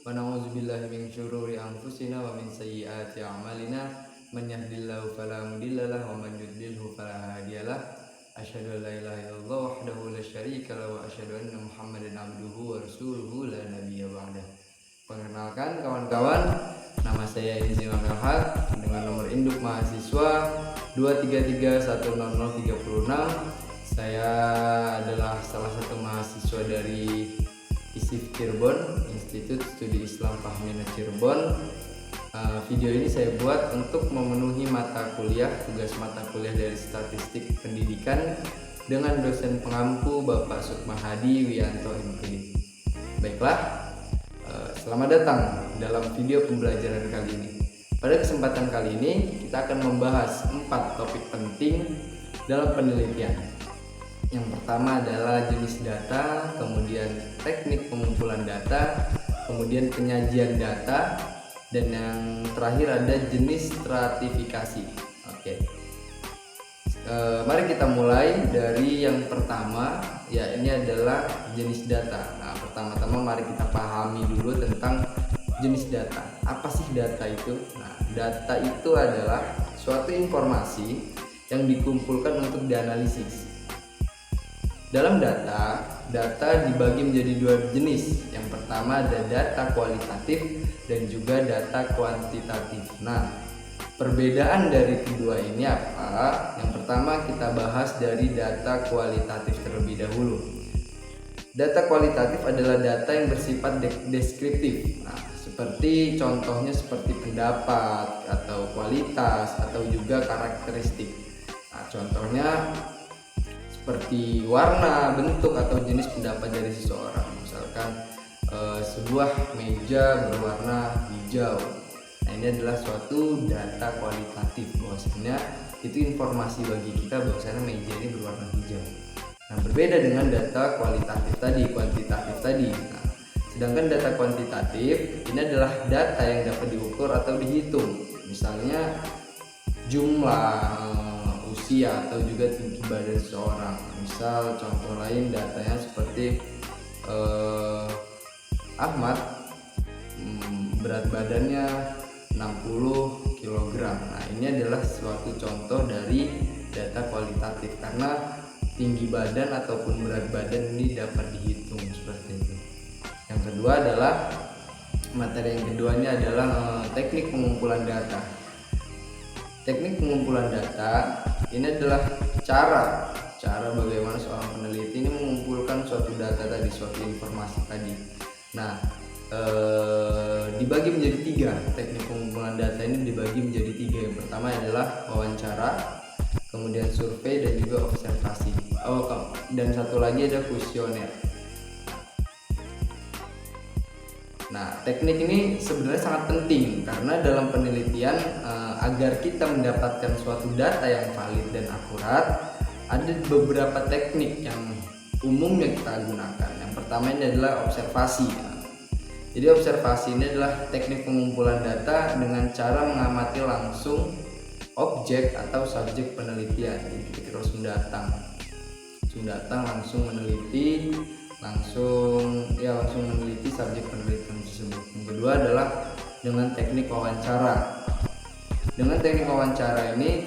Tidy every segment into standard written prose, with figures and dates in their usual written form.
wa na'udzubillahi min syururi anfusina wa min sayyiati a'malina man yahdihillahu fala mudhillalah wa man yudlilhu fala hadiyalah. Asyhadu an la ilaha illallah wahdahu la syarika lahu wa asyhadu anna Muhammadan abduhu wa rasuluhu la nabiyya ba'dah. Perkenalkan kawan-kawan, nama saya Izzi Mamelhad dengan nomor induk mahasiswa 233100336. Saya adalah salah satu mahasiswa dari ISIF Cirebon, Institut Studi Islam Fahmina Cirebon. Video ini saya buat untuk memenuhi tugas mata kuliah dari Statistik Pendidikan dengan dosen pengampu Bapak Sukmahadi Wianto MPD. Baiklah, selamat datang dalam video pembelajaran kali ini. Pada kesempatan kali ini kita akan membahas 4 topik penting dalam penelitian. Yang pertama adalah jenis data, kemudian teknik pengumpulan data, kemudian penyajian data, dan yang terakhir ada jenis stratifikasi. Oke. Mari kita mulai dari yang pertama, ya ini adalah jenis data. Nah, pertama-tama mari kita pahami dulu tentang jenis data. Apa sih data itu? Nah, data itu adalah suatu informasi yang dikumpulkan untuk dianalisis. Dalam data dibagi menjadi 2 jenis. Yang pertama ada data kualitatif dan juga data kuantitatif. Nah, perbedaan dari kedua ini apa? Yang pertama kita bahas dari data kualitatif terlebih dahulu. Data kualitatif adalah data yang bersifat deskriptif. Nah, seperti contohnya seperti pendapat atau kualitas atau juga karakteristik. Nah, contohnya seperti warna, bentuk, atau jenis pendapat dari seseorang. Misalkan sebuah meja berwarna hijau. Nah, ini adalah suatu data kualitatif, bahwasanya itu informasi bagi kita bahwasanya meja ini berwarna hijau. Nah, berbeda dengan data kuantitatif tadi. Nah, sedangkan data kuantitatif ini adalah data yang dapat diukur atau dihitung. Misalnya jumlah, usia, atau juga tinggi badan seseorang. Misal contoh lain datanya seperti Ahmad berat badannya 60 kg. Nah, ini adalah suatu contoh dari data kualitatif karena tinggi badan ataupun berat badan ini dapat dihitung seperti itu. Yang kedua adalah materi yang keduanya adalah teknik pengumpulan data. Teknik pengumpulan data ini adalah cara bagaimana seorang peneliti ini mengumpulkan suatu data tadi, suatu informasi tadi. Nah, dibagi menjadi 3. Teknik pengumpulan data ini dibagi menjadi 3. Yang pertama adalah wawancara, kemudian survei, dan juga observasi. Dan satu lagi ada kuesioner. Nah, teknik ini sebenarnya sangat penting karena dalam penelitian agar kita mendapatkan suatu data yang valid dan akurat, ada beberapa teknik yang umumnya kita gunakan. Yang pertama ini adalah observasi. Jadi observasi ini adalah teknik pengumpulan data dengan cara mengamati langsung objek atau subjek penelitian. Jadi kita langsung datang langsung meneliti subjek penelitian tersebut. Yang kedua adalah dengan teknik wawancara. Teknik wawancara ini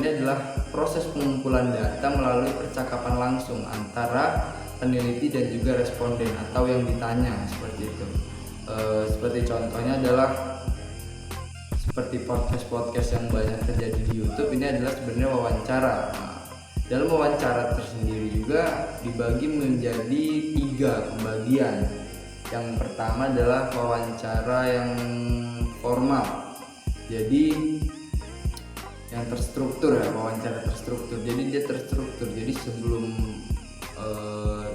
adalah proses pengumpulan data melalui percakapan langsung antara peneliti dan juga responden atau yang ditanya, seperti itu. Seperti contohnya adalah seperti podcast yang banyak terjadi di YouTube, ini adalah sebenarnya wawancara. Nah, dalam wawancara tersendiri juga dibagi menjadi 3 pembagian. Yang pertama adalah wawancara yang formal. Jadi yang terstruktur ya, wawancara terstruktur. Jadi dia terstruktur. Jadi sebelum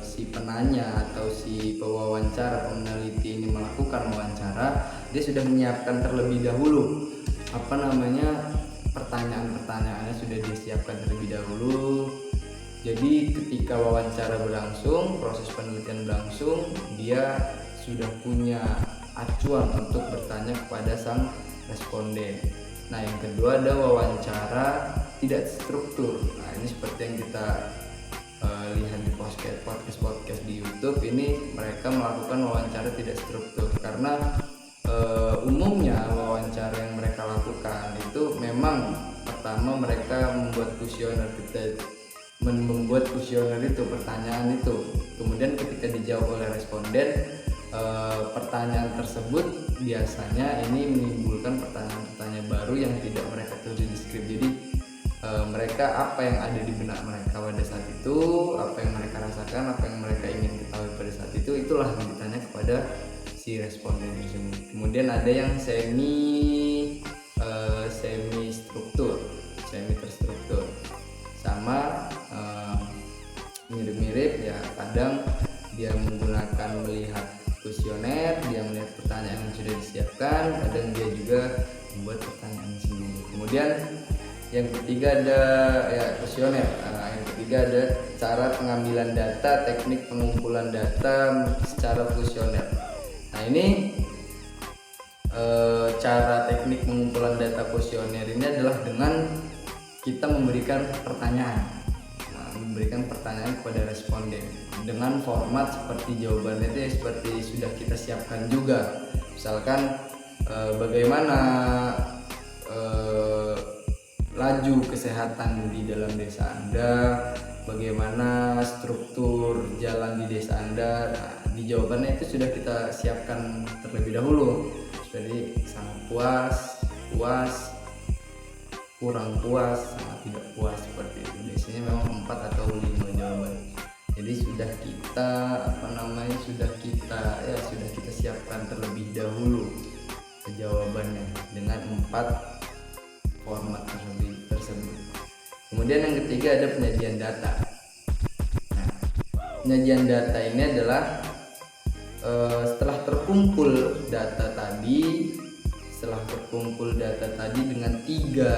si penanya atau si pewawancara, peneliti ini melakukan wawancara, dia sudah menyiapkan terlebih dahulu pertanyaan-pertanyaannya sudah disiapkan terlebih dahulu. Jadi ketika wawancara berlangsung, proses penelitian berlangsung, dia sudah punya acuan untuk bertanya kepada sang responden. Nah, yang kedua ada wawancara tidak struktur. Nah, ini seperti yang kita lihat di podcast di YouTube ini, mereka melakukan wawancara tidak struktur karena umumnya wawancara yang mereka lakukan itu memang pertama mereka membuat kuesioner itu pertanyaan itu, kemudian ketika dijawab oleh responden pertanyaan tersebut biasanya ini menimbulkan pertanyaan-pertanyaan baru yang tidak mereka tulis di skrip. Jadi mereka apa yang ada di benak mereka pada saat itu, apa yang mereka rasakan, apa yang mereka ingin ketahui pada saat itu, itulah yang ditanya kepada si responden tersebut. Kemudian ada yang semi terstruktur, sama mirip-mirip ya. Kadang dia menggunakan melihat kuesioner, dia melihat pertanyaan yang sudah disiapkan, kadang dia juga membuat pertanyaan sendiri. Kemudian yang ketiga ada ya kuesioner. Yang ketiga ada cara pengambilan data, teknik pengumpulan data secara kuesioner. Nah ini cara teknik pengumpulan data kuesioner ini adalah dengan kita memberikan pertanyaan, kepada responden dengan format seperti jawabannya itu seperti sudah kita siapkan juga. Misalkan bagaimana laju kesehatan di dalam desa Anda, bagaimana struktur jalan di desa Anda. Nah, di jawabannya itu sudah kita siapkan terlebih dahulu, seperti sangat puas, kurang puas, sangat tidak puas, seperti itu. Biasanya memang 4 atau 5 jawaban. Jadi sudah kita siapkan terlebih dahulu jawabannya dengan 4 format tersebut. Kemudian yang ketiga ada penyajian data. Nah, penyajian data ini adalah setelah terkumpul data tadi dengan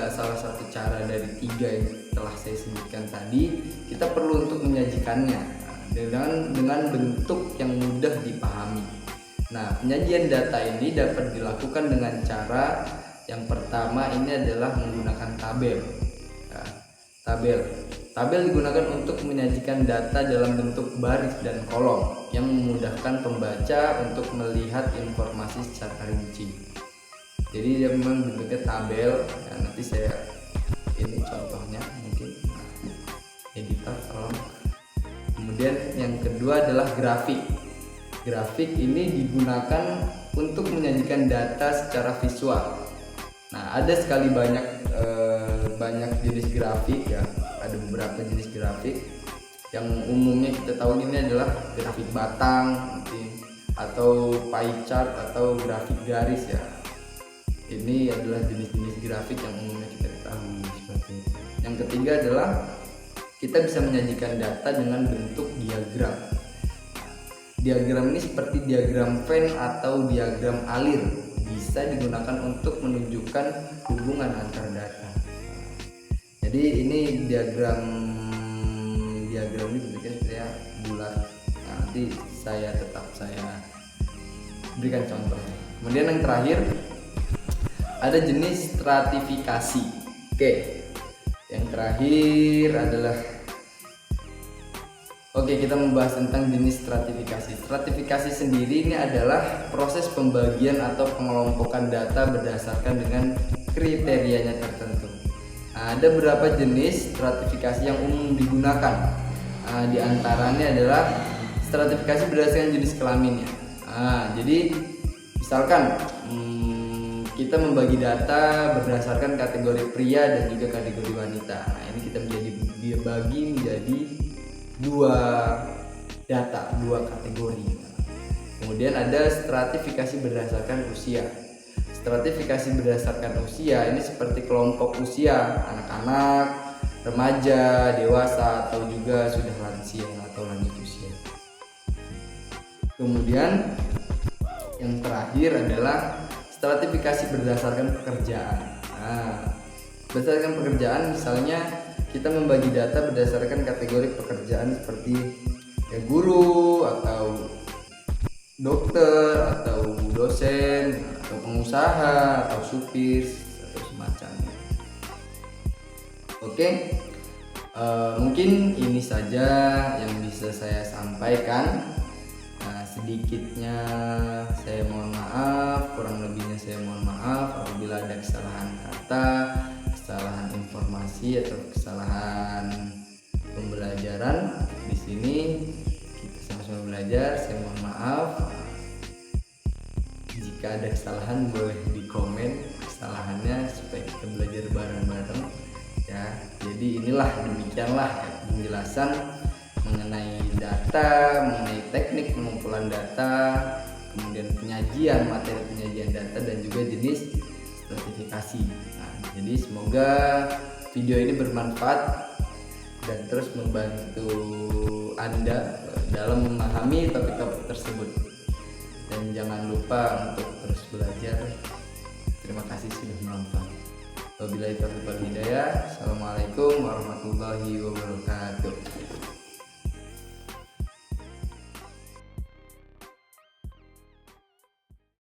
salah satu cara dari 3 yang telah saya sebutkan tadi, kita perlu untuk menyajikannya dengan bentuk yang mudah dipahami. Nah, penyajian data ini dapat dilakukan dengan cara yang pertama ini adalah menggunakan tabel. Nah, tabel digunakan untuk menyajikan data dalam bentuk baris dan kolom yang memudahkan pembaca untuk melihat informasi secara rinci. Jadi dia memang bentuknya tabel. Ya, nanti saya ini contohnya mungkin editor tolong. Kemudian yang kedua adalah grafik. Grafik ini digunakan untuk menyajikan data secara visual. Nah, ada sekali banyak jenis grafik ya. Ada beberapa jenis grafik yang umumnya kita tahu ini adalah grafik batang mungkin, atau pie chart atau grafik garis ya. Ini adalah jenis-jenis grafik yang umumnya kita ketahui seperti itu. Yang ketiga adalah kita bisa menyajikan data dengan bentuk diagram. Diagram ini seperti diagram Venn atau diagram alir, bisa digunakan untuk menunjukkan hubungan antar data. Jadi ini diagram ini bentuknya saya bulat. Nah, nanti saya berikan contohnya. Kemudian yang terakhir ada jenis stratifikasi. Oke, yang terakhir adalah kita membahas tentang jenis stratifikasi. Stratifikasi sendiri ini adalah proses pembagian atau pengelompokan data berdasarkan dengan kriterianya tertentu. Ada beberapa jenis stratifikasi yang umum digunakan. Di antaranya adalah stratifikasi berdasarkan jenis kelaminnya. Jadi misalkan kita membagi data berdasarkan kategori pria dan juga kategori wanita. Nah, ini kita bagi menjadi 2 kategori. Kemudian ada stratifikasi berdasarkan usia. Stratifikasi berdasarkan usia ini seperti kelompok usia anak-anak, remaja, dewasa, atau juga sudah lansia atau lanjut usia. Kemudian yang terakhir adalah stratifikasi berdasarkan pekerjaan. Berdasarkan pekerjaan, misalnya kita membagi data berdasarkan kategori pekerjaan seperti ya guru atau dokter atau dosen atau pengusaha atau supir atau semacamnya. Mungkin ini saja yang bisa saya sampaikan. Sedikitnya saya mohon maaf, kurang lebihnya saya mohon maaf apabila ada kesalahan kata, kesalahan informasi atau kesalahan pembelajaran. Di sini kita sama-sama belajar. Saya mohon maaf. Jika ada kesalahan boleh di komen kesalahannya supaya kita belajar bareng-bareng ya. Jadi demikianlah penjelasan mengenai data, mengenai teknik pengumpulan data, kemudian materi penyajian data dan juga jenis stratifikasi. Jadi semoga video ini bermanfaat dan terus membantu Anda dalam memahami topik-topik tersebut. Dan jangan lupa untuk terus belajar. Terima kasih sudah menonton. Wabillahi taufiq wal hidayah. Assalamualaikum warahmatullahi wabarakatuh.